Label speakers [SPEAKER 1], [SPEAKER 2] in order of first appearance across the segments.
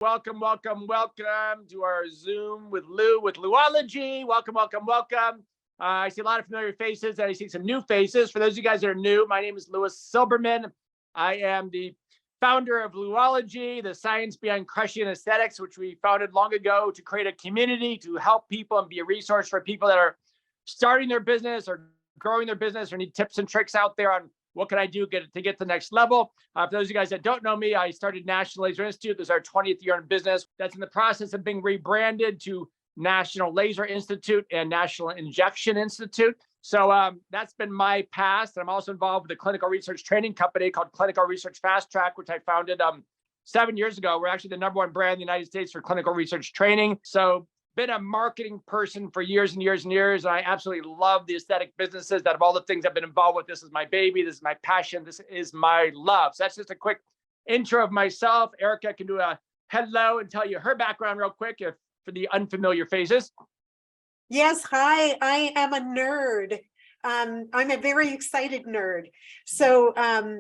[SPEAKER 1] Welcome, welcome, welcome to our Zoom with Lou with Louology. Welcome, welcome, welcome. I see a lot of familiar faces and I see some new faces. For those of you guys that are new, my name is Lou Silberman. I am the founder of Louology, the science behind crushing aesthetics, which we founded long ago to create a community to help people and be a resource for people that are starting their business or growing their business or need tips and tricks out there on what can I do to get to the next level. For those of you guys that don't know me, I started National Laser Institute. This is our 20th year in business. That's in the process of being rebranded to National Laser Institute and National Injection Institute. So that's been my past. I'm also involved with a clinical research training company called Clinical Research Fast Track, which I founded 7 years ago. We're actually the #1 brand in the United States for clinical research training. So been a marketing person for years and years and years. And I absolutely love the aesthetic businesses. That of all the things I've been involved with, this is my baby. This is my passion. This is my love. So that's just a quick intro of myself. Erica can do a hello and tell you her background real quick if for the unfamiliar faces.
[SPEAKER 2] Yes, hi, I am a nerd. I'm a very excited nerd. So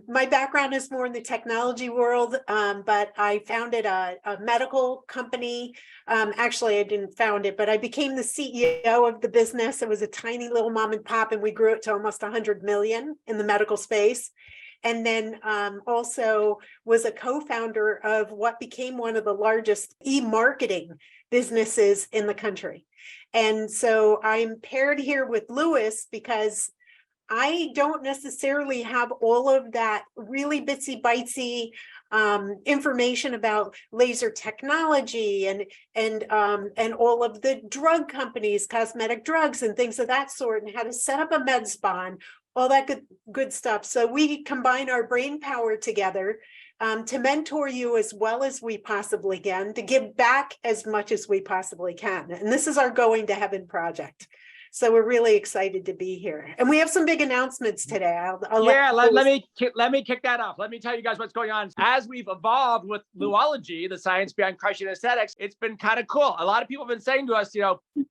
[SPEAKER 2] my background is more in the technology world, but I founded a medical company. Actually, I didn't found it, but I became the CEO of the business. It was a tiny little mom and pop, and we grew it to almost 100 million in the medical space. And then also was a co-founder of what became one of the largest e-marketing businesses in the country. And so I'm paired here with Louis because I don't necessarily have all of that really bitsy bitesy information about laser technology and all of the drug companies, cosmetic drugs and things of that sort, and how to set up a med spa and all that good stuff. So we combine our brain power together to mentor you as well as we possibly can, to give back as much as we possibly can. And this is our Going to Heaven project. So we're really excited to be here. And we have some big announcements today.
[SPEAKER 1] Let me kick that off. Let me tell you guys what's going on. As we've evolved with Louology, the science behind crushing aesthetics, it's been kind of cool. A lot of people have been saying to us,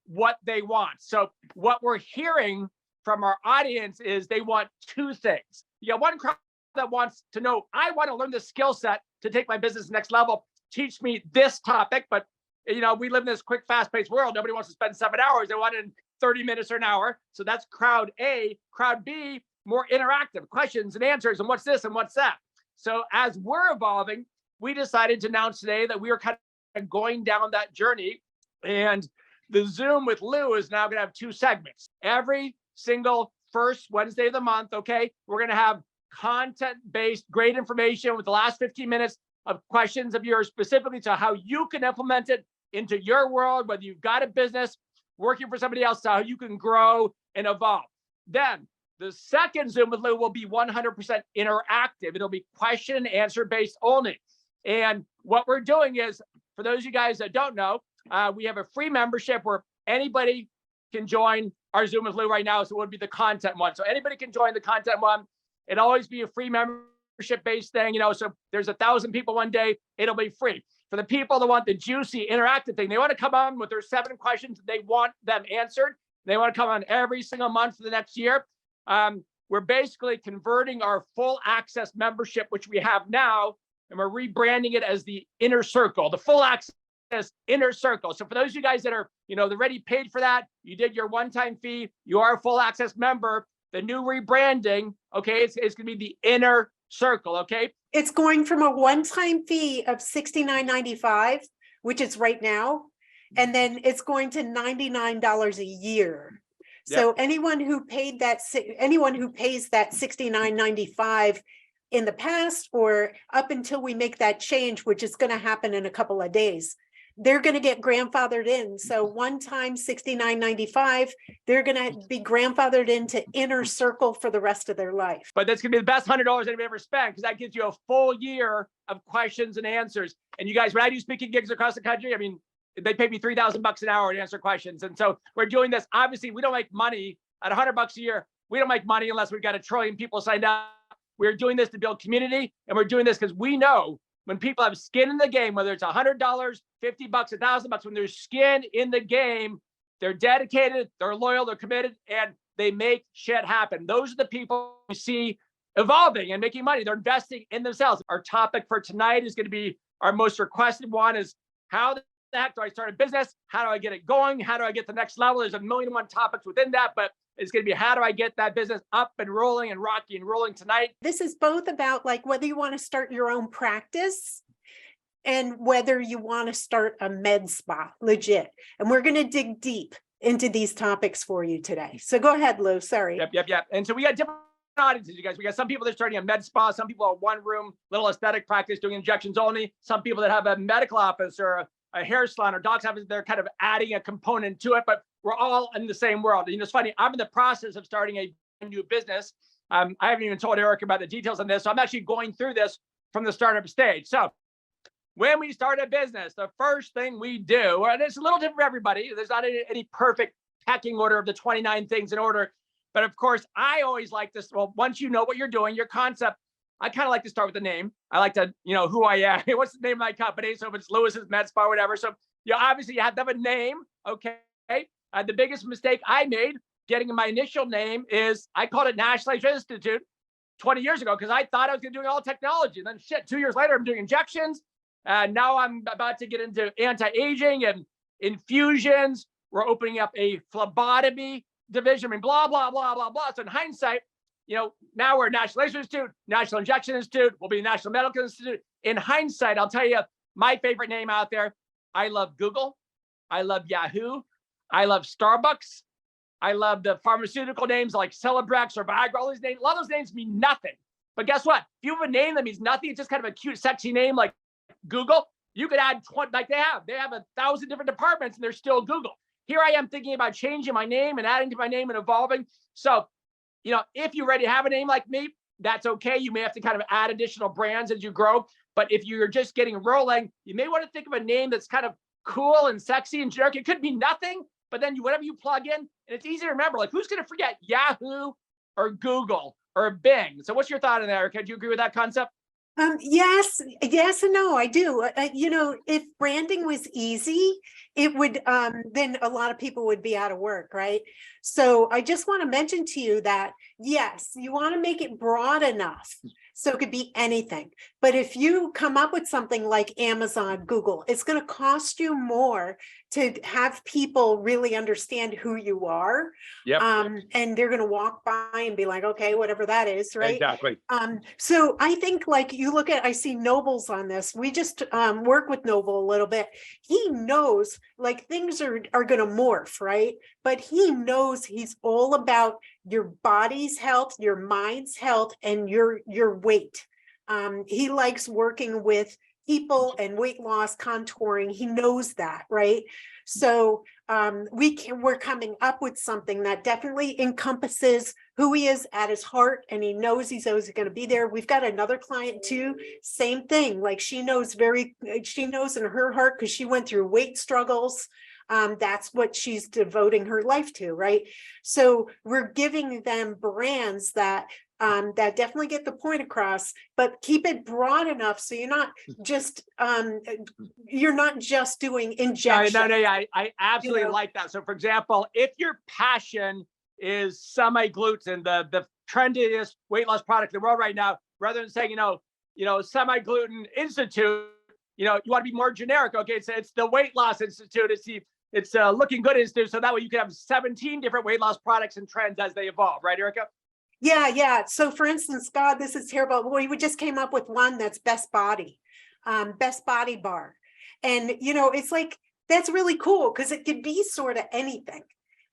[SPEAKER 1] what they want. So what we're hearing from our audience is they want two things. You got one crowd that wants to know, I want to learn the skill set to take my business next level. Teach me this topic. But, we live in this quick, fast-paced world. Nobody wants to spend 7 hours. They want it in 30 minutes or an hour. So that's crowd A. Crowd B, more interactive questions and answers. And what's this and what's that? So as we're evolving, we decided to announce today that we are kind of going down that journey. And the Zoom with Lou is now going to have 2 segments. Every single first Wednesday of the month, okay, we're going to have content-based, great information with the last 15 minutes of questions of yours specifically to how you can implement it into your world, whether you've got a business, working for somebody else, how you can grow and evolve. Then the second Zoom with Lou will be 100% interactive. It'll be question and answer based only. And what we're doing is, for those of you guys that don't know, we have a free membership where anybody can join our Zoom with Lou right now. So it would be the content one. So anybody can join the content one. It'll always be a free membership based thing, so there's 1,000 people one day, it'll be free. For the people that want the juicy interactive thing, they want to come on with their 7 questions, they want them answered. They want to come on every single month for the next year. We're basically converting our full access membership, which we have now, and we're rebranding it as the Inner Circle, the full access Inner Circle. So for those of you guys that are, they're already paid for that, you did your one-time fee, you are a full access member. The new rebranding, okay, it's going to be the Inner Circle, okay?
[SPEAKER 2] It's going from a one-time fee of $69.95, which is right now, and then it's going to $99 a year. Yep. So anyone who pays that $69.95 in the past or up until we make that change, which is going to happen in a couple of days, they're going to get grandfathered in. So one time $69.95, they're going to be grandfathered into Inner Circle for the rest of their life.
[SPEAKER 1] But that's going to be the best $100 anybody ever spent, because that gives you a full year of questions and answers. And you guys, when I do speaking gigs across the country, they pay me $3,000 an hour to answer questions. And so we're doing this. Obviously, we don't make money at $100 a year. We don't make money unless we've got 1 trillion people signed up. We're doing this to build community, and we're doing this because we know when people have skin in the game, whether it's $100, $50, $1,000, when there's skin in the game, they're dedicated, they're loyal, they're committed, and they make shit happen. Those are the people we see evolving and making money. They're investing in themselves. Our topic for tonight is going to be Our most requested one is how the heck do I start a business? How do I get it going? How do I get the next level? There's a million and one topics within that, but it's going to be how do I get that business up and rolling and rocky and rolling tonight?
[SPEAKER 2] This is both about like whether you want to start your own practice and whether you want to start a med spa, legit. And we're going to dig deep into these topics for you today. So go ahead, Lou. Sorry.
[SPEAKER 1] Yep. And so we got different audiences, you guys. We got some people that are starting a med spa, some people are one room, little aesthetic practice doing injections only, some people that have a medical office or a hair salon or doc's office, they're kind of adding a component to it, but we're all in the same world. You know, it's funny, I'm in the process of starting a new business. I haven't even told Eric about the details on this, so I'm actually going through this from the startup stage. So when we start a business, the first thing we do, and it's a little different for everybody, there's not any perfect pecking order of the 29 things in order. But of course, I always like this. Well, once you know what you're doing, your concept, I kind of like to start with the name. I like to, you know, who I am. What's the name of my company? So if it's Lewis's Med Spa or whatever. So obviously you have to have a name. Okay. The biggest mistake I made getting my initial name is I called it National Laser Institute 20 years ago because I thought I was going to do all technology. And then shit, 2 years later, I'm doing injections. And now I'm about to get into anti-aging and infusions. We're opening up a phlebotomy division. I mean, blah, blah, blah, blah, blah. So in hindsight, you know, now we're National Laser Institute, National Injection Institute, we'll be National Medical Institute. In hindsight, I'll tell you my favorite name out there. I love Google. I love Yahoo. I love Starbucks. I love the pharmaceutical names like Celebrex or Viagra. All these names, a lot of those names mean nothing. But guess what? If you have a name that means nothing, it's just kind of a cute, sexy name like Google. You could add 20, like they have 1,000 different departments and they're still Google. Here I am thinking about changing my name and adding to my name and evolving. So, you know, if you're ready to have a name like me, that's okay. You may have to kind of add additional brands as you grow. But if you're just getting rolling, you may want to think of a name that's kind of cool and sexy and generic. It could be nothing, but then whatever you plug in, and it's easy to remember. Like, who's going to forget Yahoo or Google or Bing? So what's your thought on that, Erica? Do you agree with that concept?
[SPEAKER 2] Yes and no, I do. You know, if branding was easy, it would, then a lot of people would be out of work, right? So I just want to mention to you that, yes, you want to make it broad enough. So it could be anything. But if you come up with something like Amazon, Google, it's going to cost you more to have people really understand who you are.
[SPEAKER 1] Yep.
[SPEAKER 2] And they're going to walk by and be like, okay, whatever that is, right?
[SPEAKER 1] Exactly.
[SPEAKER 2] So I think like you look at, I see Noble's on this. We just work with Noble a little bit. He knows like things are going to morph, right? But he knows he's all about your body's health, your mind's health, and your weight. He likes working with people and weight loss contouring. He knows that, right? So we're coming up with something that definitely encompasses who he is at his heart, and he knows he's always going to be there. We've got another client too, same thing. Like she knows in her heart because she went through weight struggles. That's what she's devoting her life to, right? So we're giving them brands that definitely get the point across, but keep it broad enough so you're not just doing injections.
[SPEAKER 1] No, I absolutely like that. So for example, if your passion is semi-gluten, the trendiest weight loss product in the world right now, rather than saying, semi-gluten institute, you want to be more generic. Okay, it's the weight loss institute. It's looking good institute. So that way you can have 17 different weight loss products and trends as they evolve, right, Erica?
[SPEAKER 2] Yeah. So for instance, God, this is terrible. We just came up with one that's Best Body Bar. And, it's like, that's really cool because it could be sort of anything.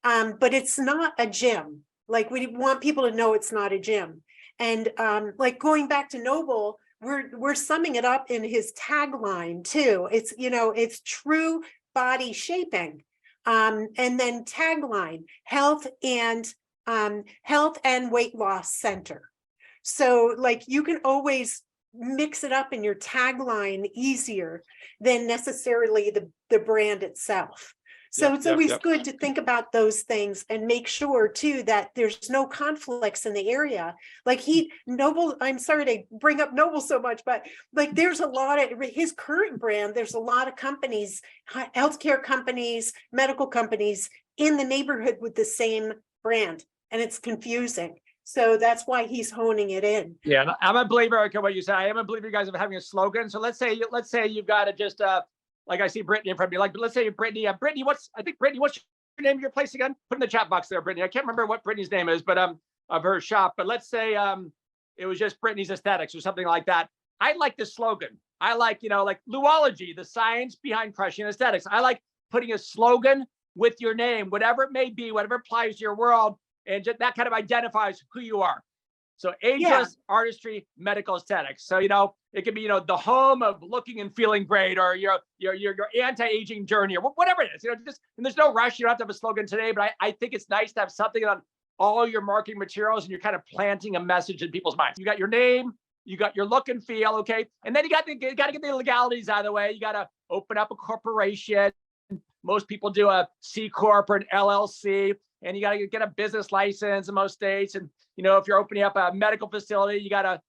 [SPEAKER 2] But it's not a gym. Like we want people to know it's not a gym. And like going back to Noble, we're summing it up in his tagline too. It's true body shaping. And then tagline, health and weight loss center. So like you can always mix it up in your tagline easier than necessarily the brand itself. So it's always good to think about those things and make sure too that there's no conflicts in the area. Like Noble, I'm sorry to bring up Noble so much, but like there's a lot of his current brand, there's a lot of companies, healthcare companies, medical companies in the neighborhood with the same brand, and it's confusing. So that's why he's honing it in.
[SPEAKER 1] Yeah, and I'm a believer. Okay, what you said, I am a believer, you guys, of having a slogan. So let's say you've got to just like I see Brittany in front of me. Like, let's say Brittany, Brittany, what's your name of your place again? Put in the chat box there, Brittany. I can't remember what Brittany's name is, but of her shop. But let's say it was just Brittany's Aesthetics or something like that. I like the slogan. I like, like Louology, the science behind crushing aesthetics. I like putting a slogan with your name, whatever it may be, whatever applies to your world, and just, that kind of identifies who you are. So ageless artistry, medical aesthetics. So, it could be, the home of looking and feeling great, or your anti-aging journey, or whatever it is, just, and there's no rush. You don't have to have a slogan today, but I think it's nice to have something on all your marketing materials, and you're kind of planting a message in people's minds. You got your name, you got your look and feel, okay? And then you got to get the legalities out of the way. You got to open up a corporation. Most people do a C Corp or an LLC, and you got to get a business license in most states. And, if you're opening up a medical facility, you got to,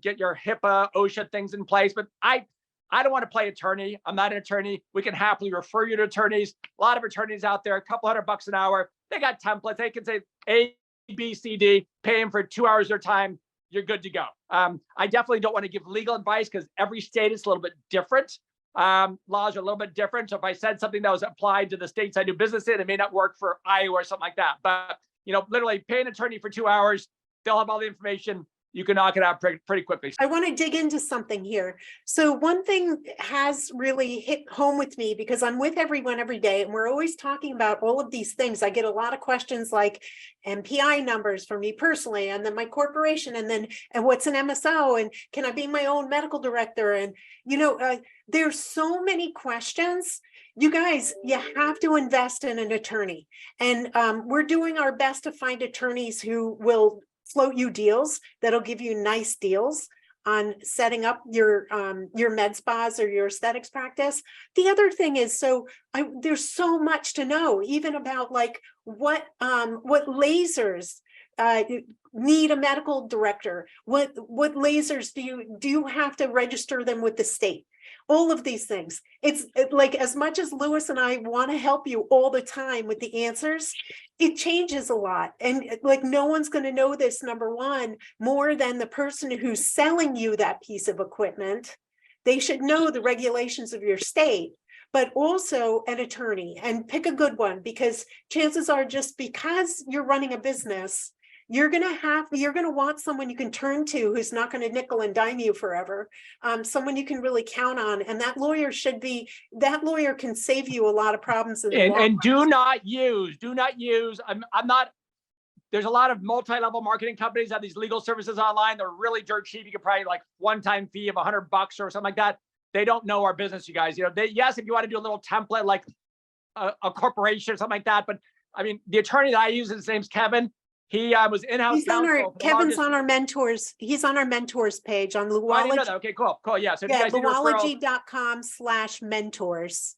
[SPEAKER 1] get your HIPAA, OSHA things in place. But I don't want to play attorney. I'm not an attorney. We can happily refer you to attorneys. A lot of attorneys out there, a couple $100 an hour. They got templates. They can say A, B, C, D, pay them for 2 hours of their time. You're good to go. I definitely don't want to give legal advice because every state is a little bit different. Laws are a little bit different. So if I said something that was applied to the states I do business in, it may not work for Iowa or something like that. But, literally pay an attorney for 2 hours. They'll have all the information. You can knock it out pretty quickly.
[SPEAKER 2] I want to dig into something here. So one thing has really hit home with me because I'm with everyone every day and we're always talking about all of these things. I get a lot of questions like MPI numbers for me personally, and then my corporation, and what's an MSO, and can I be my own medical director? And, there's so many questions. You guys, you have to invest in an attorney. And we're doing our best to find attorneys who will float you deals that'll give you nice deals on setting up your med spas or your aesthetics practice. The other thing is, there's so much to know, even about like what lasers need a medical director. What lasers do you have to register them with the state? All of these things. It's like, as much as Louis and I want to help you all the time with the answers, it changes a lot. And like, no one's going to know this, number one, more than the person who's selling you that piece of equipment. They should know the regulations of your state, but also an attorney, and pick a good one, because chances are, just because you're running a business, you're going to want someone you can turn to who's not going to nickel and dime you forever. Someone you can really count on. And that lawyer can save you a lot of problems.
[SPEAKER 1] And do not use, I'm not, there's a lot of multi-level marketing companies that have these legal services online. They're really dirt cheap. You could probably like one-time fee of $100 or something like that. They don't know our business, you guys. Yes, if you want to do a little template like a corporation or something like that. But I mean, the attorney that I use, his name's Kevin. He was in-house counsel.
[SPEAKER 2] Kevin's on our mentors. He's on our mentors page on Louology.
[SPEAKER 1] I didn't know that. Okay, cool. Yeah. So
[SPEAKER 2] Louology.com/mentors.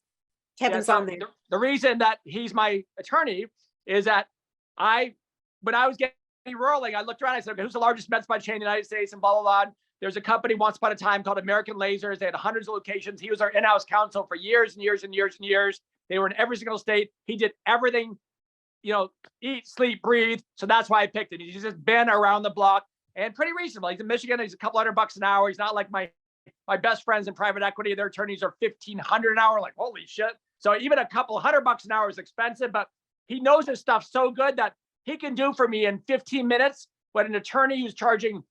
[SPEAKER 2] Kevin's on there.
[SPEAKER 1] The reason that he's my attorney is that when I was getting rolling, I looked around, I said, okay, who's the largest med spa chain in the United States, and blah, blah, blah. There's a company once upon a time called American Lasers. They had hundreds of locations. He was our in-house counsel for years and years and years and years. They were in every single state. He did everything, eat, sleep, breathe. So that's why I picked it. He's just been around the block and pretty reasonable. He's in Michigan. He's a couple $100 an hour. He's not like my best friends in private equity. Their attorneys are $1,500 an hour. Like, holy shit. So even a couple $100 an hour is expensive, but he knows his stuff so good that he can do for me in 15 minutes what an attorney who's charging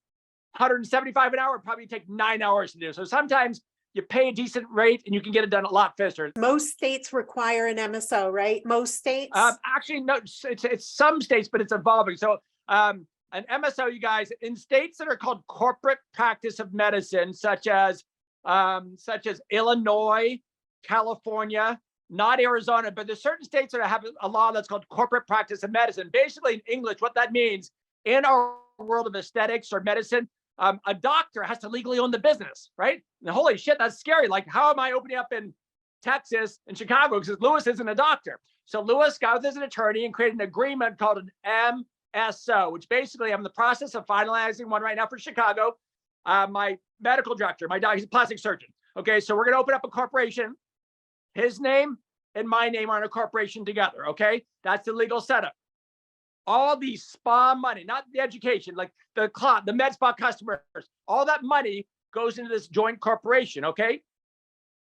[SPEAKER 1] $175 an hour would probably take 9 hours to do. So sometimes you pay a decent rate and you can get it done a lot faster.
[SPEAKER 2] Most states require an MSO, right? Most states?
[SPEAKER 1] Actually, no, it's some states, but it's evolving. So an MSO, you guys, in states that are called corporate practice of medicine, such as Illinois, California, not Arizona, but there's certain states that have a law that's called corporate practice of medicine. Basically, in English, what that means in our world of aesthetics or medicine, a doctor has to legally own the business, right? And holy shit, that's scary. Like, how am I opening up in Texas and Chicago? Because Louis isn't a doctor. So Louis got with his attorney and created an agreement called an MSO, which basically I'm in the process of finalizing one right now for Chicago. My medical director, my doctor, he's a plastic surgeon. Okay, so we're going to open up a corporation. His name and my name are in a corporation together. Okay, that's the legal setup. all the spa money, not the education, like the med spa customers, all that money goes into this joint corporation, okay?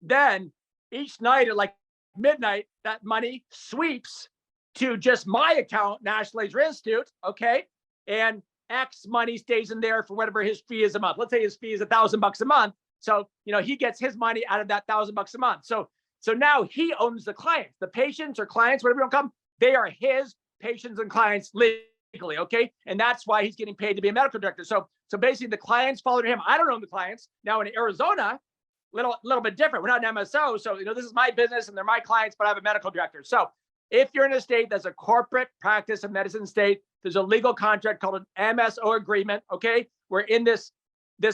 [SPEAKER 1] Then each night at like midnight, that money sweeps to just my account, National Laser Institute, okay? And X money stays in there for whatever his fee is a month. Let's say his fee is $1,000 a month. So, he gets his money out of that $1,000 a month. So now he owns the clients, the patients or clients, whatever you want to come, they are his patients and clients legally, okay? And that's why he's getting paid to be a medical director. So basically the clients follow him. I don't own the clients. Now in Arizona, little bit different. We're not an MSO. So, this is my business and they're my clients, but I have a medical director. So if you're in a state that's a corporate practice of medicine state, there's a legal contract called an MSO agreement, okay? We're in this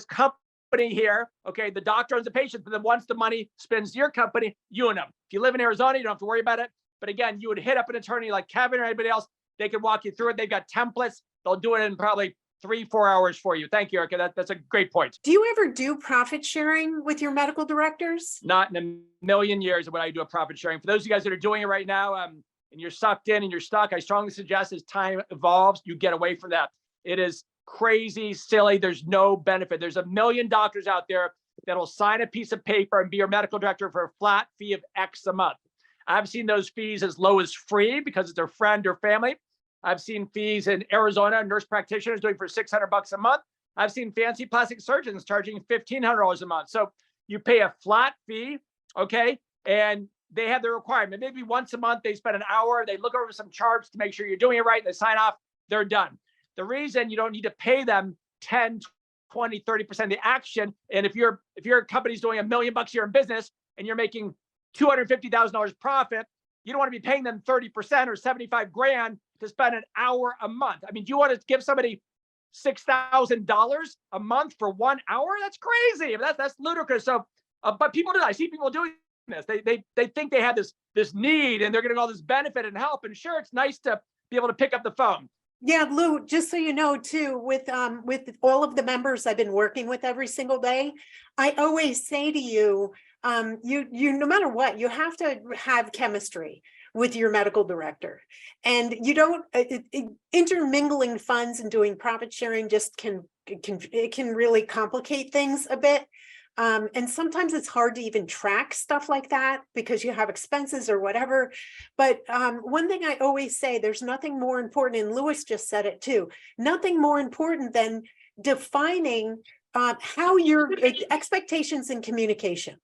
[SPEAKER 1] company here, okay? The doctor owns the patient, but then once the money spends to your company, you own them. If you live in Arizona, you don't have to worry about it. But again, you would hit up an attorney like Kevin or anybody else. They can walk you through it. They've got templates. They'll do it in probably 3-4 hours for you. Thank you, Erica. That's a great point.
[SPEAKER 2] Do you ever do profit sharing with your medical directors?
[SPEAKER 1] Not in a million years would I do a profit sharing. For those of you guys that are doing it right now, and you're sucked in and you're stuck, I strongly suggest as time evolves, you get away from that. It is crazy, silly. There's no benefit. There's a million doctors out there that'll sign a piece of paper and be your medical director for a flat fee of X a month. I've seen those fees as low as free because it's their friend or family. I've seen fees in Arizona, nurse practitioners doing for $600 a month. I've seen fancy plastic surgeons charging $1,500 a month. So you pay a flat fee, okay? And they have the requirement. Maybe once a month, they spend an hour, they look over some charts to make sure you're doing it right, they sign off, they're done. The reason you don't need to pay them 10, 20, 30% of the action, and if your company's doing $1 million a year in business and you're making $250,000 profit, you don't want to be paying them 30% or 75 grand to spend an hour a month. I mean, do you want to give somebody $6,000 a month for 1 hour? That's crazy. That's ludicrous. So, but people do. I see people doing this. They think they have this need and they're getting all this benefit and help. And sure, it's nice to be able to pick up the phone.
[SPEAKER 2] Yeah, Lou, just so you know, too, with all of the members I've been working with every single day, I always say to you, you no matter what, you have to have chemistry with your medical director, and you don't intermingling funds and doing profit sharing just can really complicate things a bit. And sometimes it's hard to even track stuff like that because you have expenses or whatever. But one thing I always say, there's nothing more important, and Louis just said it too, nothing more important than defining how your expectations and communication.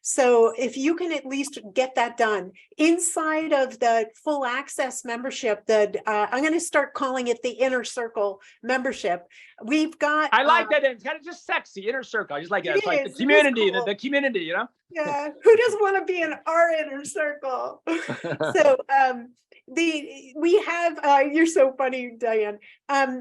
[SPEAKER 2] So if you can at least get that done inside of the full access membership, I'm going to start calling it the inner circle membership. We've got.
[SPEAKER 1] I like that. It's kind of just sexy, inner circle. I just like it. It's like the community, cool. the community,
[SPEAKER 2] Yeah. Who doesn't want to be in our inner circle? So we have, you're so funny, Diane.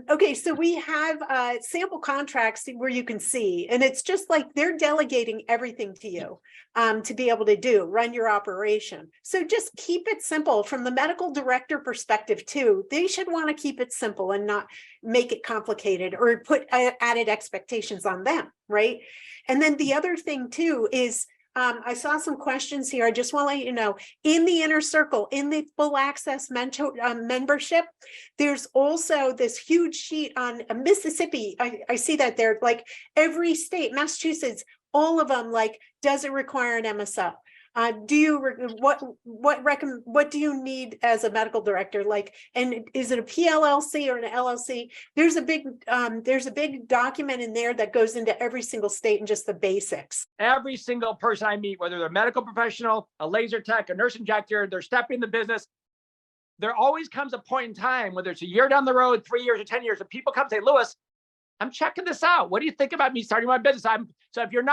[SPEAKER 2] Okay, so we have sample contracts where you can see, and it's just like they're delegating everything to you to be able to run your operation. So just keep it simple from the medical director perspective too. They should want to keep it simple and not make it complicated or put added expectations on them, right? And then the other thing too is, I saw some questions here. I just want to let you know, in the inner circle, in the full access membership, there's also this huge sheet on Mississippi. I see that there, like every state, Massachusetts, all of them, like, does it require an MSO? What do you need as a medical director? Like, and is it a PLLC or an LLC? There's a big document in there that goes into every single state and just the basics.
[SPEAKER 1] Every single person I meet, whether they're a medical professional, a laser tech, a nurse injector, they're stepping in the business. There always comes a point in time, whether it's a year down the road, 3 years or 10 years, and people come and say, Louis, I'm checking this out. What do you think about me starting my business? So if you're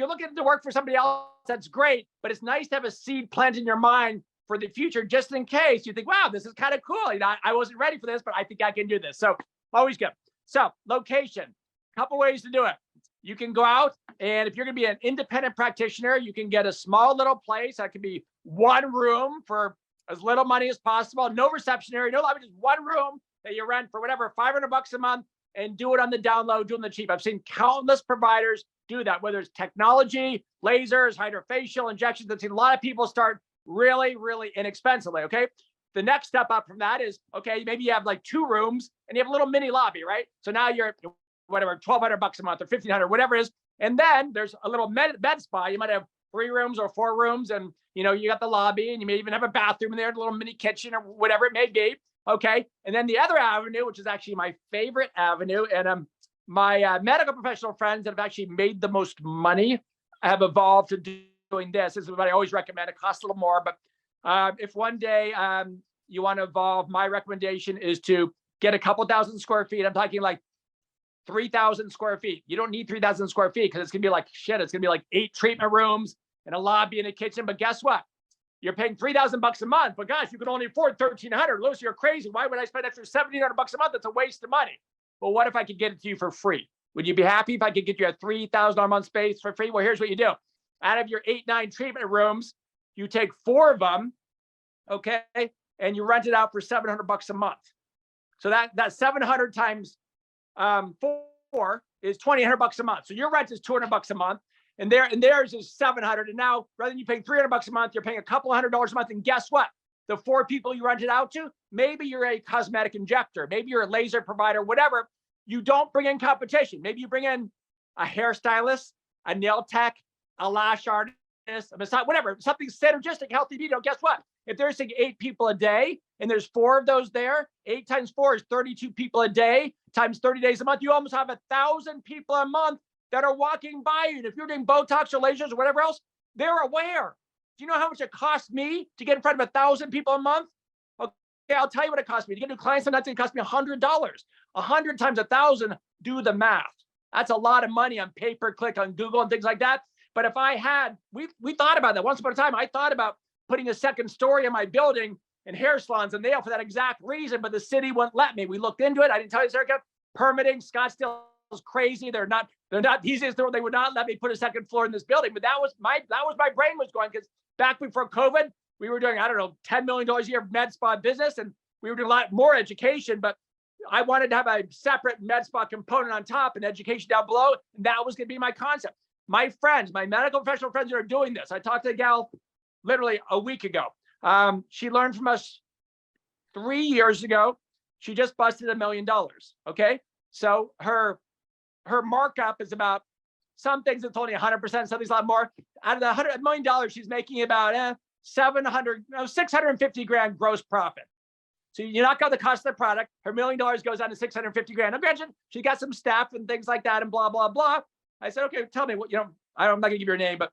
[SPEAKER 1] looking to work for somebody else, that's great. But it's nice to have a seed planted in your mind for the future, just in case you think, wow, this is kind of cool. I wasn't ready for this, but I think I can do this. So always good. So location, couple ways to do it. You can go out, and if you're going to be an independent practitioner, you can get a small little place. That could be one room for as little money as possible. No reception area, no lobby, just one room that you rent for whatever, $500 a month, and do it on the down low, do it on the cheap. I've seen countless providers do that, whether it's technology, lasers, hydrofacial injections. I've seen a lot of people start really, really inexpensively, okay? the next step up from that is, okay, maybe you have like 2 rooms and you have a little mini lobby, right? So now you're whatever, $1,200 a month or $1,500, whatever it is. And then there's a little med spa. You might have 3 rooms or 4 rooms, and you got the lobby, and you may even have a bathroom in there, a little mini kitchen or whatever it may be. Okay. And then the other avenue, which is actually my favorite avenue, and my medical professional friends that have actually made the most money have evolved to doing this. This is what I always recommend. It costs a little more, but if one day you want to evolve, my recommendation is to get a couple thousand square feet. I'm talking like 3,000 square feet. You don't need 3,000 square feet because it's going to be like shit. It's going to be like 8 treatment rooms and a lobby and a kitchen. But guess what? You're paying $3,000 a month, but gosh, you can only afford $1,300. Louis, you're crazy. Why would I spend extra $1,700 a month? That's a waste of money. Well, what if I could get it to you for free? Would you be happy if I could get you a $3,000 a month space for free? Well, here's what you do. Out of your 8, 9 treatment rooms, you take 4 of them, okay, and you rent it out for $700 a month. So that 700 times 4 is $2,800 a month. So your rent is $200 a month. And theirs is 700. And now, rather than you paying $300 a month, you're paying a couple $100 a month. And guess what? The 4 people you rent it out to, maybe you're a cosmetic injector, maybe you're a laser provider, whatever. You don't bring in competition. Maybe you bring in a hairstylist, a nail tech, a lash artist, a massage, whatever, something synergistic, healthy beauty. Guess what? If there's like 8 people a day and there's 4 of those there, 8 times 4 is 32 people a day times 30 days a month. You almost have 1,000 people a month that are walking by you. And if you're doing Botox or lasers or whatever else, they're aware. Do you know how much it costs me to get in front of 1,000 people a month? Okay, I'll tell you what it costs me. To get new clients, sometimes it costs me $100. 100 times 1,000, do the math. That's a lot of money on pay-per-click on Google and things like that. But if I had, we thought about that once upon a time. I thought about putting a second story in my building and hair salons and nail for that exact reason, but the city wouldn't let me. We looked into it. I didn't tell you, Erica. Permitting, Scottsdale is crazy. They're not easiest. They would not let me put a second floor in this building. But that was my brain was going, because back before COVID, we were doing, I don't know, $10 million a year of med spa business, and we were doing a lot more education, but I wanted to have a separate med spa component on top and education down below. And that was going to be my concept. My friends, my medical professional friends that are doing this, I talked to a gal literally a week ago. She learned from us 3 years ago. She just busted $1 million. Okay. So her markup is about, some things it's only 100%, something's a lot more. Out of the $100 million, she's making about 650 grand gross profit. So you knock out the cost of the product, her $1 million goes down to 650 grand. Now, granted, she got some staff and things like that and blah, blah, blah. I said, okay, tell me what, I'm not gonna give you her name, but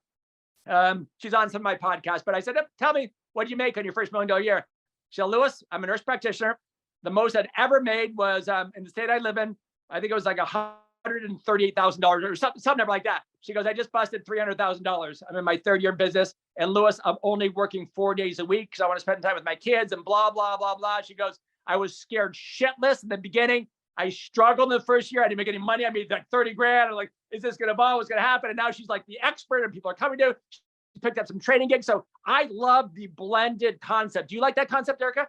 [SPEAKER 1] she's on some of my podcasts. But I said, tell me, what do you make on your first $1 million year? She said, Louis, I'm a nurse practitioner. The most I'd ever made was in the state I live in, I think it was like $138,000 or something like that. She goes, I just busted $300,000. I'm in my 3rd year in business. And Louis, I'm only working 4 days a week because I want to spend time with my kids and blah, blah, blah, blah. She goes, I was scared shitless in the beginning. I struggled in the first year. I didn't make any money. I made like 30 grand. I'm like, is this going to bomb? What's going to happen? And now she's like the expert and people are coming to. She picked up some training gigs. So I love the blended concept. Do you like that concept, Erica?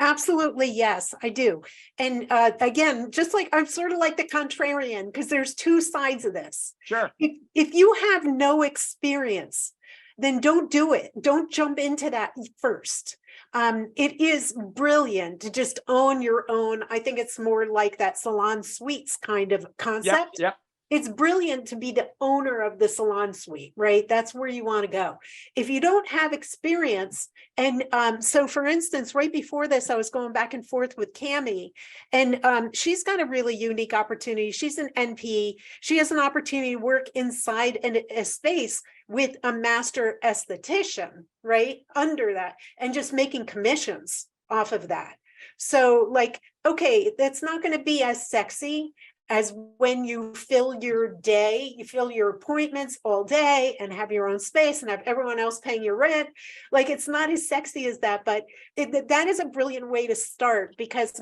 [SPEAKER 2] Absolutely. Yes, I do. And again, just like I'm sort of like the contrarian, because there's 2 sides of this.
[SPEAKER 1] Sure.
[SPEAKER 2] If you have no experience, then don't do it. Don't jump into that first. It is brilliant to just own your own. I think it's more like that salon suites kind of concept.
[SPEAKER 1] Yeah.
[SPEAKER 2] It's brilliant to be the owner of the salon suite, right? That's where you want to go. If you don't have experience, and so for instance, right before this, I was going back and forth with Cammie, and she's got a really unique opportunity. She's an NP. She has an opportunity to work inside a space with a master esthetician, right? Under that, and just making commissions off of that. So like, okay, that's not going to be as sexy as when you fill your day, you fill your appointments all day and have your own space and have everyone else paying your rent. Like, it's not as sexy as that, but that is a brilliant way to start, because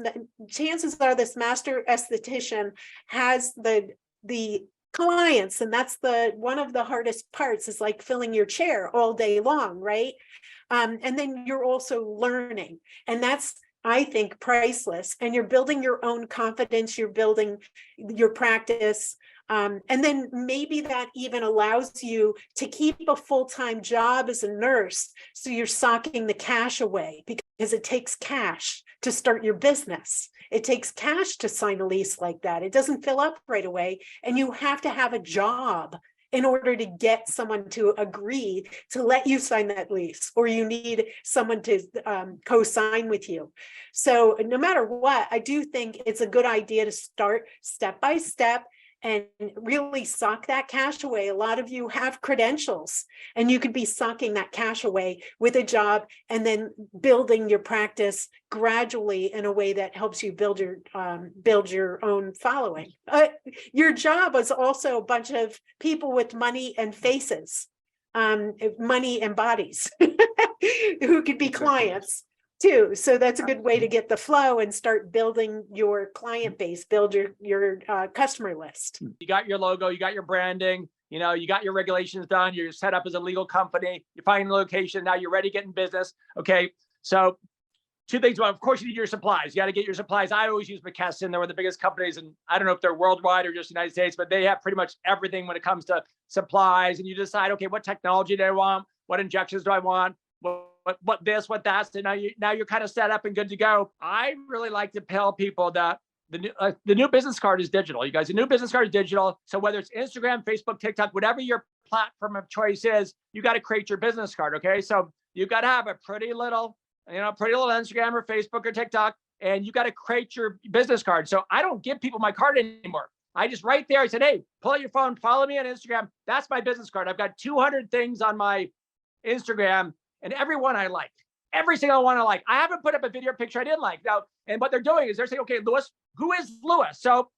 [SPEAKER 2] chances are this master esthetician has the clients, and that's one of the hardest parts, is like filling your chair all day long, right? And then you're also learning, and that's, I think, priceless. And you're building your own confidence. You're building your practice. And then maybe that even allows you to keep a full-time job as a nurse. So you're socking the cash away, because it takes cash to start your business. It takes cash to sign a lease like that. It doesn't fill up right away. And you have to have a job in order to get someone to agree to let you sign that lease, or you need someone to co-sign with you. So no matter what, I do think it's a good idea to start step by step and really sock that cash away. A lot of you have credentials, and you could be socking that cash away with a job and then building your practice gradually in a way that helps you build your own following. Your job is also a bunch of people with money and faces, money and bodies who could be clients too. So that's a good way to get the flow and start building your client base, build your customer list.
[SPEAKER 1] You got your logo, you got your branding, you know, you got your regulations done, you're set up as a legal company, you find the location, now you're ready to get in business. Okay, so two things. Well, of course, you need your supplies. You got to get your supplies. I always use McKesson. They're one of the biggest companies, and I don't know if they're worldwide or just United States, but they have pretty much everything when it comes to supplies. And you decide, okay, what technology do I want? What injections do I want? What this, what that. So now you're kind of set up and good to go. I really like to tell people that the new business card is digital. You guys, the new business card is digital. So whether it's Instagram, Facebook, TikTok, whatever your platform of choice is, you got to create your business card. Okay, so you got to have a pretty little Instagram or Facebook or TikTok, and you got to create your business card. So I don't give people my card anymore. I just right there, I said, hey, pull out your phone, follow me on Instagram. That's my business card. I've got 200 things on my Instagram, and every one I like. Every single one I like. I haven't put up a video picture I didn't like. Now, and what they're doing is they're saying, okay, Louis, who is Louis? So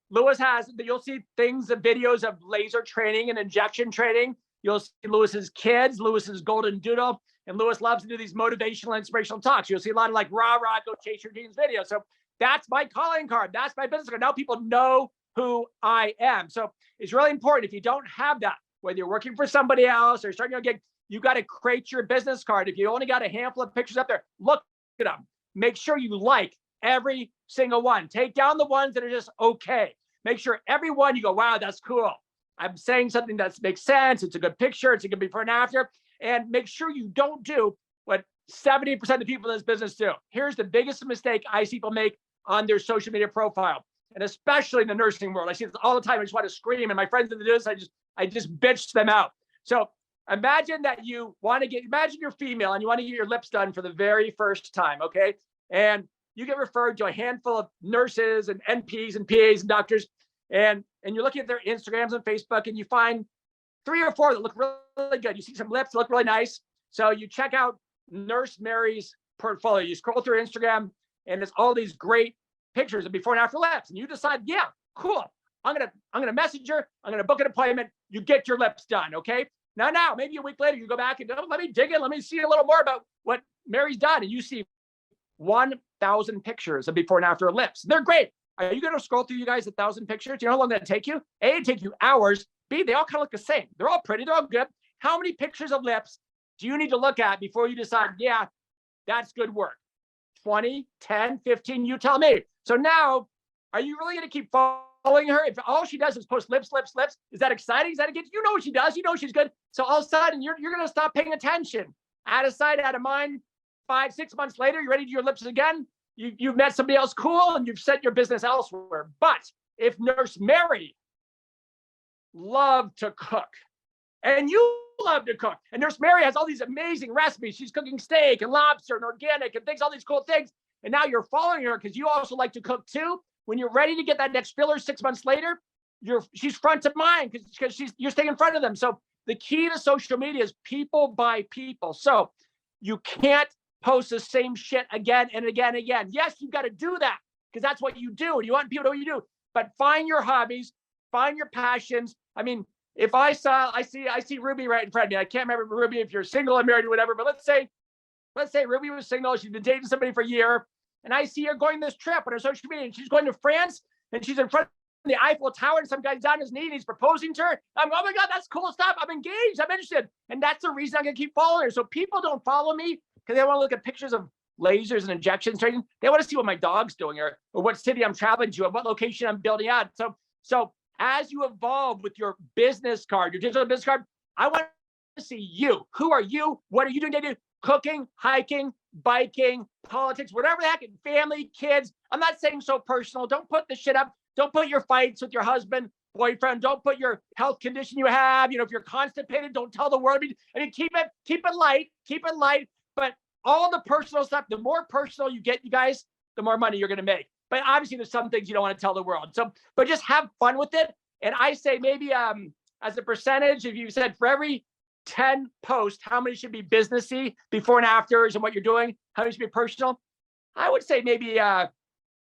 [SPEAKER 1] Louis you'll see things of videos of laser training and injection training. You'll see Louis's kids, Louis's golden doodle, and Louis loves to do these motivational, inspirational talks. You'll see a lot of like, rah, go chase your dreams videos. So that's my calling card. That's my business card. Now people know who I am. So it's really important. If you don't have that, whether you're working for somebody else or starting your gig, you got to create your business card. If you only got a handful of pictures up there, look at them. Make sure you like every single one. Take down the ones that are just okay. Make sure every one you go, wow, that's cool. I'm saying something that makes sense. It's a good picture. It's a good before and after. And make sure you don't do what 70% of the people in this business do. Here's the biggest mistake I see people make on their social media profile, and especially in the nursing world. I see this all the time. I just want to scream. And my friends that do this, I just bitch them out. So imagine that imagine you're female and you want to get your lips done for the very first time, okay? And you get referred to a handful of nurses and NPs and PAs and doctors, and you're looking at their Instagrams and Facebook, and you find 3 or 4 that look really good. You see some lips that look really nice. So you check out Nurse Mary's portfolio. You scroll through Instagram, and it's all these great pictures of before and after lips. And you decide, yeah, cool. I'm gonna message her. I'm gonna book an appointment. You get your lips done, okay? Now, maybe a week later, you go back and let me dig in. Let me see a little more about what Mary's done. And you see 1,000 pictures of before and after lips. They're great. Are you going to scroll through, you guys, 1,000 pictures? Do you know how long that take you? A, it take you hours. B, they all kind of look the same. They're all pretty. They're all good. How many pictures of lips do you need to look at before you decide, yeah, that's good work? 20, 10, 15, you tell me. So now, are you really going to keep following her? If all she does is post lips, is that exciting? Is that a good? You know what she does. You know she's good. So all of a sudden, you're going to stop paying attention. Out of sight, out of mind. 5, 6 months later, you're ready to do your lips again. You've met somebody else cool, and you've set your business elsewhere. But if Nurse Mary loved to cook, and you love to cook, and Nurse Mary has all these amazing recipes, she's cooking steak and lobster and organic and things, all these cool things, and now you're following her because you also like to cook too. When you're ready to get that next filler 6 months later, she's front of mind because you're staying in front of them. So the key to social media is people by people. So you can't post the same shit again and again and again. Yes, you've got to do that because that's what you do and you want people to know what you do. But find your hobbies, find your passions. I mean, if I see Ruby right in front of me. I can't remember, Ruby, if you're single or married or whatever, but let's say Ruby was single. She's been dating somebody for a year, and I see her going this trip on her social media, and she's going to France, and she's in front of the Eiffel Tower, and some guy's down his knee, and he's proposing to her. I'm, oh my God, that's cool stuff. I'm engaged. I'm interested. And that's the reason I'm going to keep following her. So people don't follow me because they want to look at pictures of lasers and injections training. They want to see what my dog's doing or what city I'm traveling to or what location I'm building out. So as you evolve with your business card, your digital business card, I want to see you. Who are you? What are you doing today? Cooking, hiking, biking, politics, whatever the heck, family, kids. I'm not saying so personal. Don't put the shit up. Don't put your fights with your husband, boyfriend. Don't put your health condition you have. If you're constipated, don't tell the world. I mean, keep it light. But all the personal stuff, the more personal you get, you guys, the more money you're going to make. But obviously there's some things you don't want to tell the world. So, but just have fun with it. And I say maybe as a percentage, if you said for every 10 posts, how many should be businessy, before and afters, and what you're doing, how many should be personal? I would say maybe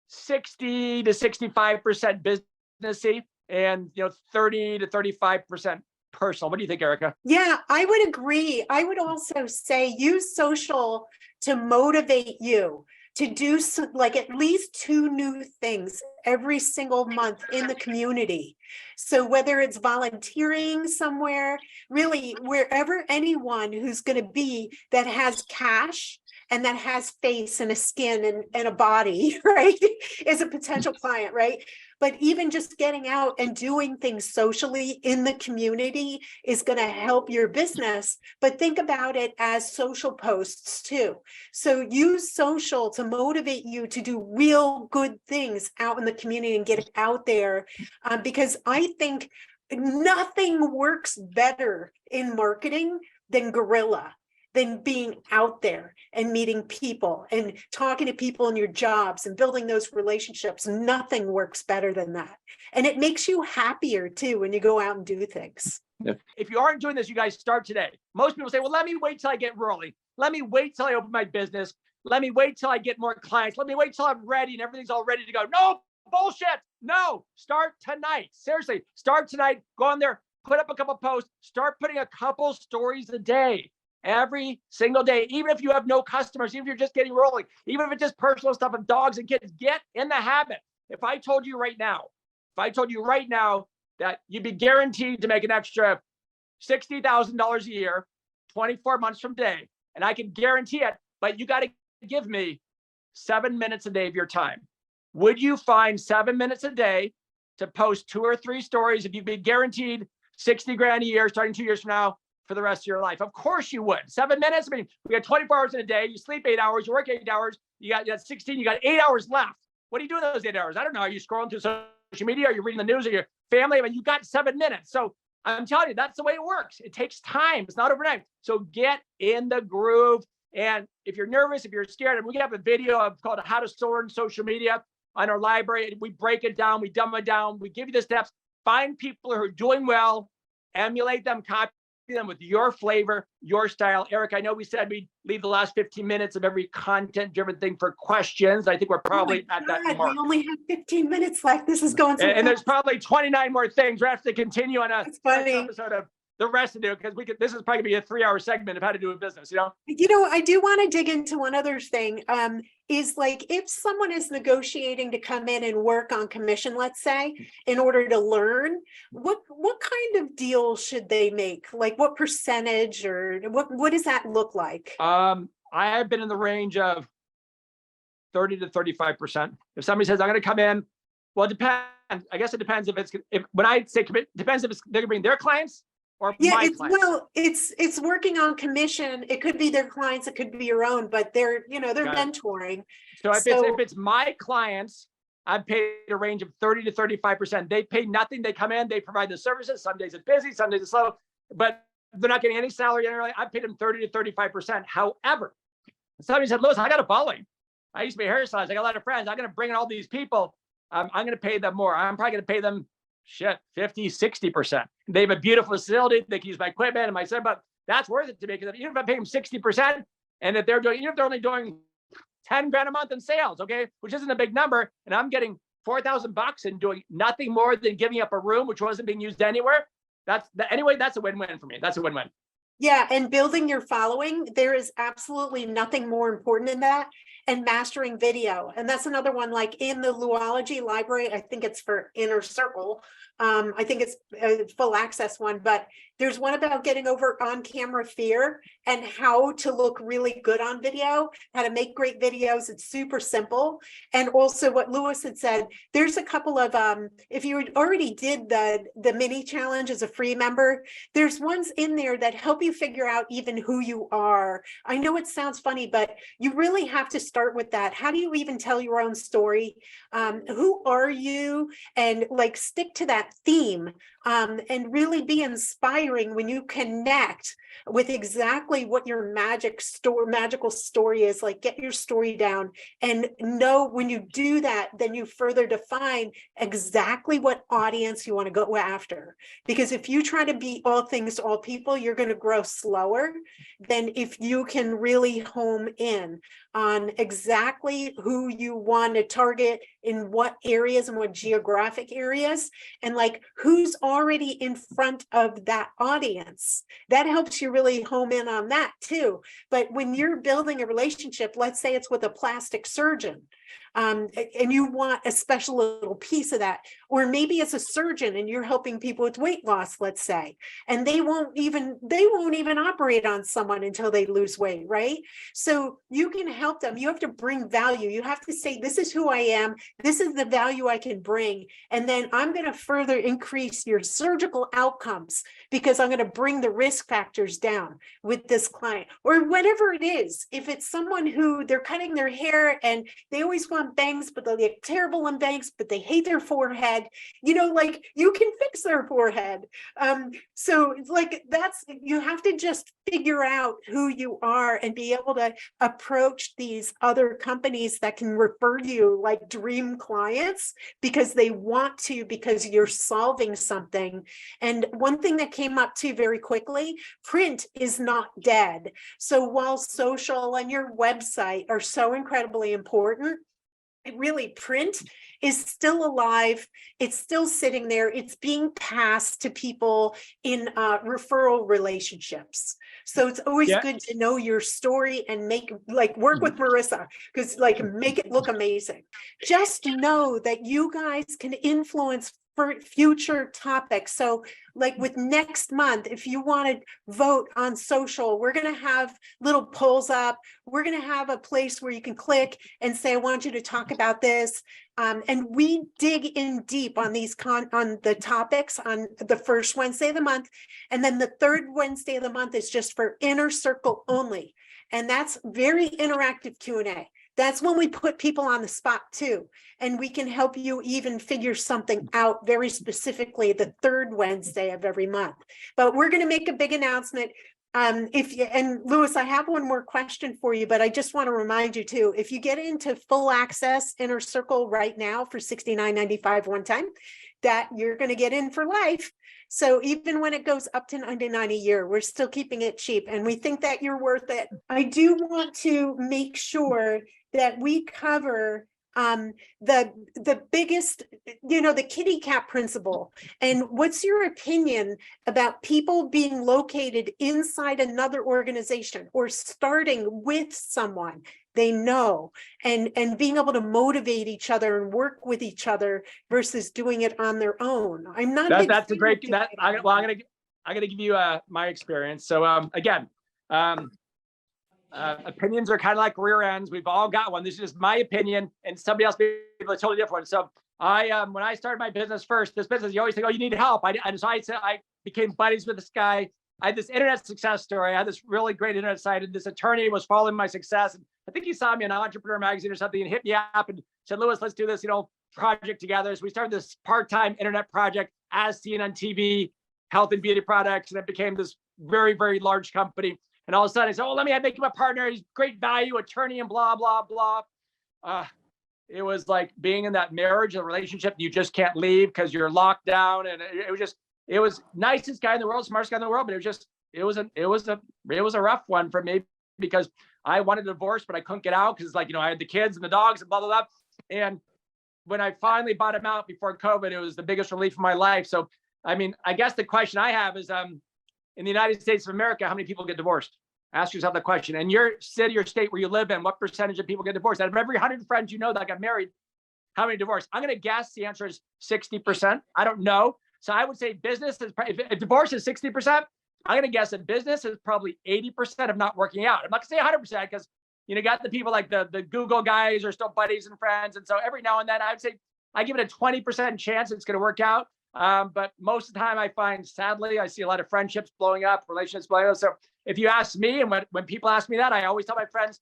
[SPEAKER 1] 60 to 65% businessy, and 30 to 35% personal. What do you think, Erica?
[SPEAKER 2] Yeah, I would agree. I would also say use social to motivate you to do like at least 2 new things every single month in the community. So whether it's volunteering somewhere, really wherever anyone who's going to be that has cash and that has face and a skin and a body, right, is a potential client, right? But even just getting out and doing things socially in the community is going to help your business. But think about it as social posts too. So use social to motivate you to do real good things out in the community and get it out there. Because I think nothing works better in marketing than guerrilla, than being out there and meeting people and talking to people in your jobs and building those relationships. Nothing works better than that. And it makes you happier too when you go out and do things.
[SPEAKER 1] If you aren't doing this, you guys start today. Most people say, well, let me wait till I get rolling. Let me wait till I open my business. Let me wait till I get more clients. Let me wait till I'm ready and everything's all ready to go. No, bullshit. No, start tonight. Seriously, start tonight. Go on there, put up a couple posts, start putting a couple stories a day. Every single day, even if you have no customers, even if you're just getting rolling, even if it's just personal stuff of dogs and kids, get in the habit. If I told you right now that you'd be guaranteed to make an extra $60,000 a year, 24 months from today, and I can guarantee it, but you got to give me 7 minutes a day of your time. Would you find 7 minutes a day to post 2 or 3 stories if you'd be guaranteed 60 grand a year starting 2 years from now for the rest of your life? Of course you would. 7 minutes. I mean, we got 24 hours in a day. You sleep 8 hours, you work 8 hours. You got 16, you got 8 hours left. What are you doing those 8 hours? I don't know. Are you scrolling through social media? Are you reading the news? Or your family? I mean, you got 7 minutes. So I'm telling you, that's the way it works. It takes time. It's not overnight. So get in the groove. And if you're nervous, if you're scared, and we have a video called How to Soar in Social Media on our library. We break it down. We dumb it down. We give you the steps. Find people who are doing well, emulate them, copy them with your flavor, your style. Eric, I know we said we'd leave the last 15 minutes of every content-driven thing for questions. I think we're probably at that mark.
[SPEAKER 2] We only have 15 minutes left. This is going so
[SPEAKER 1] and there's probably 29 more things. We have to continue on a episode of the rest of it, because this is probably gonna be a 3-hour segment of how to do a business,
[SPEAKER 2] I do want to dig into one other thing. Is like, if someone is negotiating to come in and work on commission, let's say, in order to learn, what kind of deal should they make? Like what percentage, or what does that look like?
[SPEAKER 1] I have been in the range of 30 to 35%. If somebody says, I'm going to come in, well, it depends. I guess it depends when I say commit, depends if they're going to bring their clients or my clients.
[SPEAKER 2] It's working on commission. It could be their clients, it could be your own, but they're mentoring.
[SPEAKER 1] So if it's my clients, I've paid a range of 30 to 35%. They pay nothing. They come in, they provide the services. Some days it's busy, some days it's slow, but they're not getting any salary. I've paid them 30 to 35%. However, somebody said, Louis, I got a following. I used to be a hairstylist. I got a lot of friends. I'm going to bring in all these people. I'm going to pay them more. I'm probably going to pay them 50, 60%. They have a beautiful facility. They can use my equipment and my stuff, but that's worth it to me, because even if I pay them 60%, and if they're only doing 10 grand a month in sales, okay, which isn't a big number, and I'm getting $4,000 and doing nothing more than giving up a room, which wasn't being used anywhere. That's a win-win for me. That's a win-win.
[SPEAKER 2] Yeah, and building your following, there is absolutely nothing more important than that. and mastering video. And that's another one, like in the Louology library, I think it's for Inner Circle. I think it's a full access one, but there's one about getting over on-camera fear and how to look really good on video, how to make great videos. It's super simple. And also what Louis had said, there's a couple of, if you already did the mini challenge as a free member, there's ones in there that help you figure out even who you are. I know it sounds funny, but you really have to start with that. How do you even tell your own story? Who are you? And like stick to that theme, and really be inspiring when you connect with exactly what your magical story is. Like, get your story down and know when you do that, then you further define exactly what audience you want to go after. Because if you try to be all things to all people, you're going to grow slower than if you can really home in on exactly who you want to target in what areas and what geographic areas, and like who's already in front of that audience. That helps you really home in on that too. But when you're building a relationship, let's say it's with a plastic surgeon, and you want a special little piece of that, or maybe it's a surgeon and you're helping people with weight loss, let's say, and they won't even operate on someone until they lose weight, right? So you can help them. You have to bring value. You have to say, this is who I am, this is the value I can bring, and then I'm going to further increase your surgical outcomes because I'm going to bring the risk factors down with this client, or whatever it is. If it's someone who they're cutting their hair and they always want bangs, but they look terrible on bangs, but they hate their forehead, like you can fix their forehead. So it's like, you have to just figure out who you are and be able to approach these other companies that can refer you like dream clients because they want to, because you're solving something. And one thing that came up too very quickly, print is not dead. So while social and your website are so incredibly important, really print is still alive. It's still sitting there. It's being passed to people in referral relationships. So it's always good to know your story and work with Marissa, because make it look amazing. Just know that you guys can influence for future topics. So like with next month, if you want to vote on social, we're going to have little polls up. We're going to have a place where you can click and say, I want you to talk about this. And we dig in deep on these on the topics on the first Wednesday of the month. And then the third Wednesday of the month is just for Inner Circle only. And that's very interactive Q&A. That's when we put people on the spot too. And we can help you even figure something out very specifically the third Wednesday of every month. But we're going to make a big announcement. And Louis, I have one more question for you, but I just want to remind you too, if you get into full access Inner Circle right now for $69.95 one time, that you're going to get in for life. So even when it goes up to $99 a year, we're still keeping it cheap, and we think that you're worth it. I do want to make sure that we cover the biggest, the kitty cat principle. And what's your opinion about people being located inside another organization or starting with someone they know and being able to motivate each other and work with each other versus doing it on their own? I'm not.
[SPEAKER 1] That's a great. I'm gonna give you my experience. So again. Opinions are kind of like rear ends. We've all got one. This is just my opinion, and somebody else may have a totally different one. So when I started my business first, this business, you always think, oh, you need help. So I became buddies with this guy. I had this internet success story. I had this really great internet site, and this attorney was following my success. And I think he saw me in Entrepreneur Magazine or something and hit me up and said, Louis, let's do this, project together. So we started this part-time internet project as seen on TV, health and beauty products, and it became this very, very large company. And all of a sudden I said, oh, let me make him a partner. He's great value, attorney, and blah, blah, blah. It was like being in that marriage, a relationship you just can't leave because you're locked down. And it was nicest guy in the world, smartest guy in the world, but it was a rough one for me because I wanted a divorce, but I couldn't get out because I had the kids and the dogs and blah, blah, blah. And when I finally bought him out before COVID, it was the biggest relief of my life. So, I guess the question I have is, in the United States of America, how many people get divorced? Ask yourself the question. In your city or state where you live in, what percentage of people get divorced? Out of every 100 friends you know that got married, how many divorced? I'm going to guess the answer is 60%. I don't know. So I would say business is, if divorce is 60%, I'm going to guess that business is probably 80% of not working out. I'm not going to say 100% because, you got the people like the Google guys are still buddies and friends. And so every now and then I would say I give it a 20% chance it's going to work out. But most of the time I find, sadly, I see a lot of friendships blowing up, relationships blowing up. So if you ask me, and when people ask me that, I always tell my friends,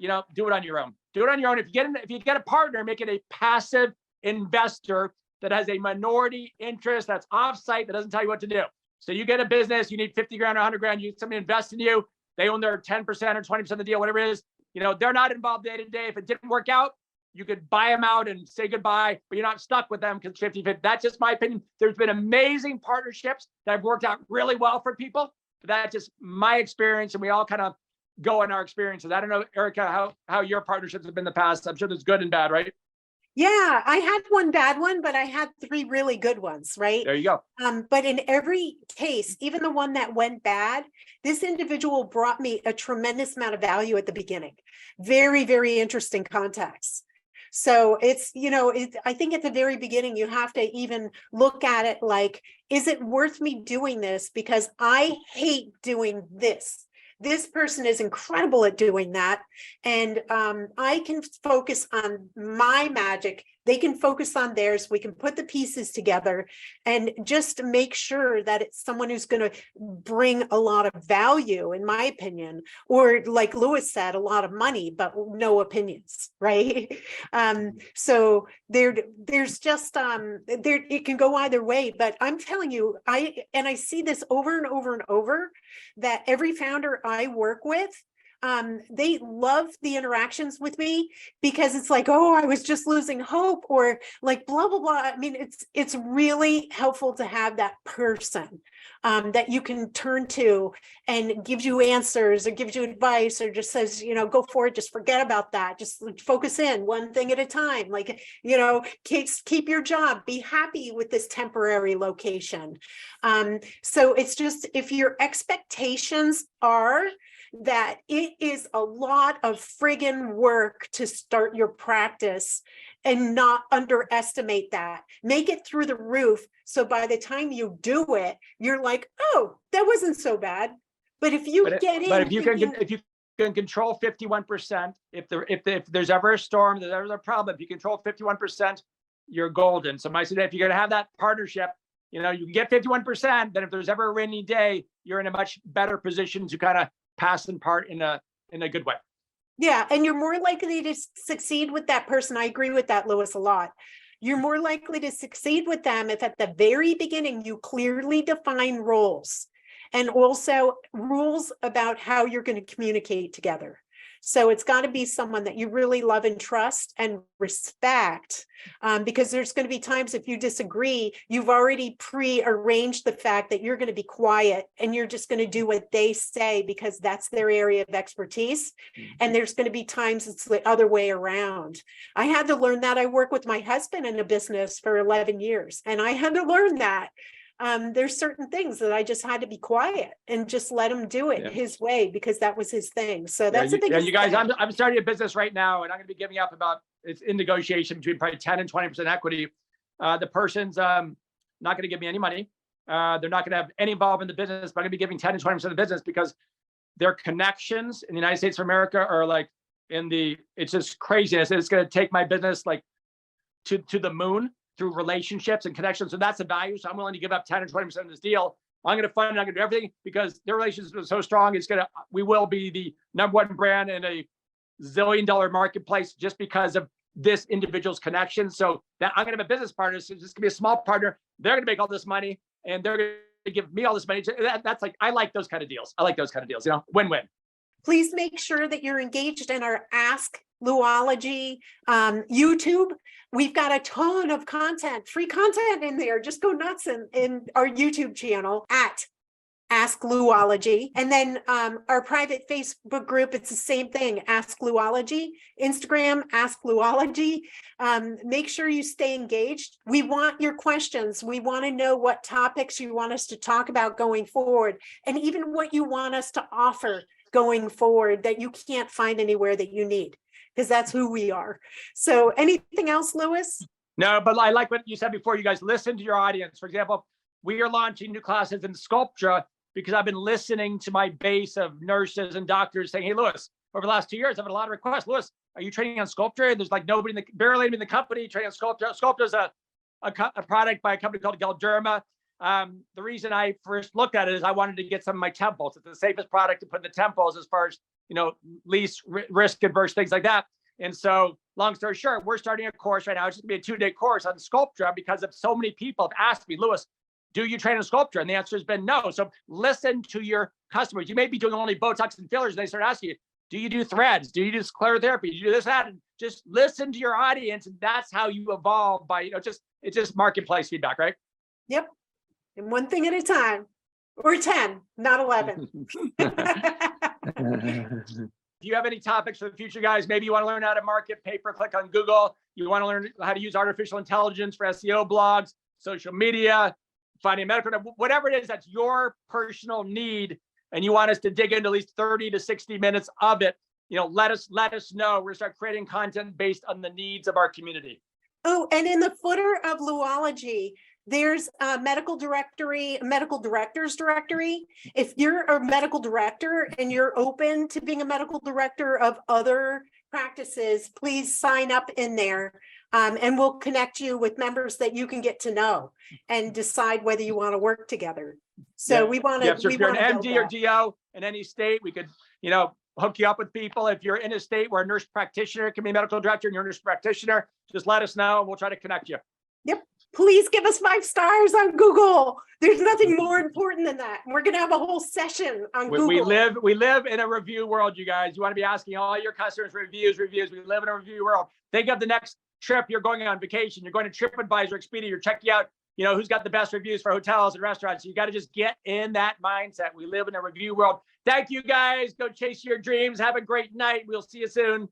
[SPEAKER 1] do it on your own. Do it on your own. If you get a partner, make it a passive investor that has a minority interest that's offsite, that doesn't tell you what to do. So you get a business, you need 50 grand or 100 grand, you get somebody to invest in you. They own their 10% or 20% of the deal, whatever it is. They're not involved day to day. If it didn't work out, you could buy them out and say goodbye, but you're not stuck with them because 50-50. That's just my opinion. There's been amazing partnerships that have worked out really well for people. But that's just my experience, and we all kind of go in our experiences. I don't know, Erica, how your partnerships have been in the past. I'm sure there's good and bad, right?
[SPEAKER 2] Yeah, I had one bad one, but I had 3 really good ones, right?
[SPEAKER 1] There you go.
[SPEAKER 2] But in every case, even the one that went bad, this individual brought me a tremendous amount of value at the beginning. Very, very interesting contacts. So it's, I think at the very beginning, you have to even look at it like, is it worth me doing this? Because I hate doing this. This person is incredible at doing that. And I can focus on my magic. They can focus on theirs. We can put the pieces together and just make sure that it's someone who's going to bring a lot of value, in my opinion, or like Louis said, a lot of money, but no opinions, right? So there's just, it can go either way, but I'm telling you, I see this over and over and over, that every founder I work with, they love the interactions with me because it's like, oh, I was just losing hope, or like blah, blah, blah. I mean, it's really helpful to have that person that you can turn to and gives you answers or gives you advice or just says, go for it. Just forget about that. Just focus in one thing at a time. Like, keep your job, be happy with this temporary location. So it's just, if your expectations are that it is a lot of friggin' work to start your practice, and not underestimate that. Make it through the roof. So by the time you do it, you're like, oh, that wasn't so bad. But if you if you can control 51%, if there's ever a storm, there's ever a problem, if you control 51%, you're golden. So I said, if you're going to have that partnership, you can get 51%, then if there's ever a rainy day, you're in a much better position to kind of pass and part in a good way. Yeah. And you're more likely to succeed with that person. I agree with that, Louis, a lot. You're more likely to succeed with them if at the very beginning you clearly define roles, and also rules about how you're going to communicate together. So it's got to be someone that you really love and trust and respect, because there's going to be times if you disagree, you've already pre-arranged the fact that you're going to be quiet and you're just going to do what they say because that's their area of expertise. And there's going to be times it's the other way around. I had to learn that. I work with my husband in a business for 11 years, and I had to learn that. There's certain things that I just had to be quiet and just let him do it his way because that was his thing. So that's a big
[SPEAKER 1] you guys, I'm starting a business right now, and I'm going to be giving up it's in negotiation between probably 10 and 20% equity. The person's not going to give me any money. They're not going to have any involvement in the business, but I'm going to be giving 10 and 20% of the business because their connections in the United States of America are like it's just craziness. It's going to take my business like to the moon through relationships and connections. So that's the value. So I'm willing to give up 10 or 20% of this deal. I'm going to fund it. I'm going to do everything because their relationship is so strong. We will be the #1 brand in a zillion-dollar marketplace just because of this individual's connection. So that I'm going to have a business partner. So this going to be a small partner. They're going to make all this money and they're going to give me all this money. That's like, I like those kind of deals. Win-win. Please make sure that you're engaged in our Ask Louology YouTube. We've got a ton of content, free content in there. Just go nuts in our YouTube channel at Ask Louology. And then our private Facebook group, it's the same thing, Ask Louology. Instagram, Ask Louology. Make sure you stay engaged. We want your questions. We want to know what topics you want us to talk about going forward, and even what you want us to offer
[SPEAKER 2] going forward that you can't find anywhere that you need, because that's who we are. So anything else, Louis?
[SPEAKER 1] No, but I like what you said before. You guys listen to your audience. For example, we are launching new classes in Sculptra because I've been listening to my base of nurses and doctors saying, hey, Louis, over the last 2 years, I've had a lot of requests. Louis, are you training on Sculptra? There's like nobody barely anybody in the company training on Sculptra. Sculptra is a product by a company called Galderma. The reason I first looked at it is I wanted to get some of my temples. It's the safest product to put in the temples as far as, least risk adverse things like that. And so long story short, we're starting a course right now. It's just gonna be a 2-day course on Sculptra because of so many people have asked me, Louis, do you train on Sculptra? And the answer has been no. So listen to your customers. You may be doing only Botox and fillers, and they start asking you, do you do threads? Do you do sclerotherapy? Do you do this, that? And just listen to your audience. And that's how you evolve by, it's just marketplace feedback, right?
[SPEAKER 2] Yep. And one thing at a time, or 10, not 11.
[SPEAKER 1] If you have any topics for the future, guys, maybe you want to learn how to market pay-per-click on Google. You want to learn how to use artificial intelligence for SEO blogs, social media, finding medical, whatever it is that's your personal need, and you want us to dig into at least 30 to 60 minutes of it, let us know. We're going to start creating content based on the needs of our community.
[SPEAKER 2] Oh, and in the footer of Louology, there's a medical directors directory. If you're a medical director and you're open to being a medical director of other practices, please sign up in there. And we'll connect you with members that you can get to know and decide whether you want to work together. So we want to.
[SPEAKER 1] So if you're an MD or DO in any state, we could, hook you up with people. If you're in a state where a nurse practitioner can be a medical director and you're a nurse practitioner, just let us know and we'll try to connect you.
[SPEAKER 2] Yep. Please give us 5 stars on Google. There's nothing more important than that. We're going to have a whole session on Google.
[SPEAKER 1] We live in a review world, you guys. You want to be asking all your customers reviews. We live in a review world. Think of the next trip you're going on vacation. You're going to TripAdvisor, Expedia. You're checking out, who's got the best reviews for hotels and restaurants. You got to just get in that mindset. We live in a review world. Thank you, guys. Go chase your dreams. Have a great night. We'll see you soon.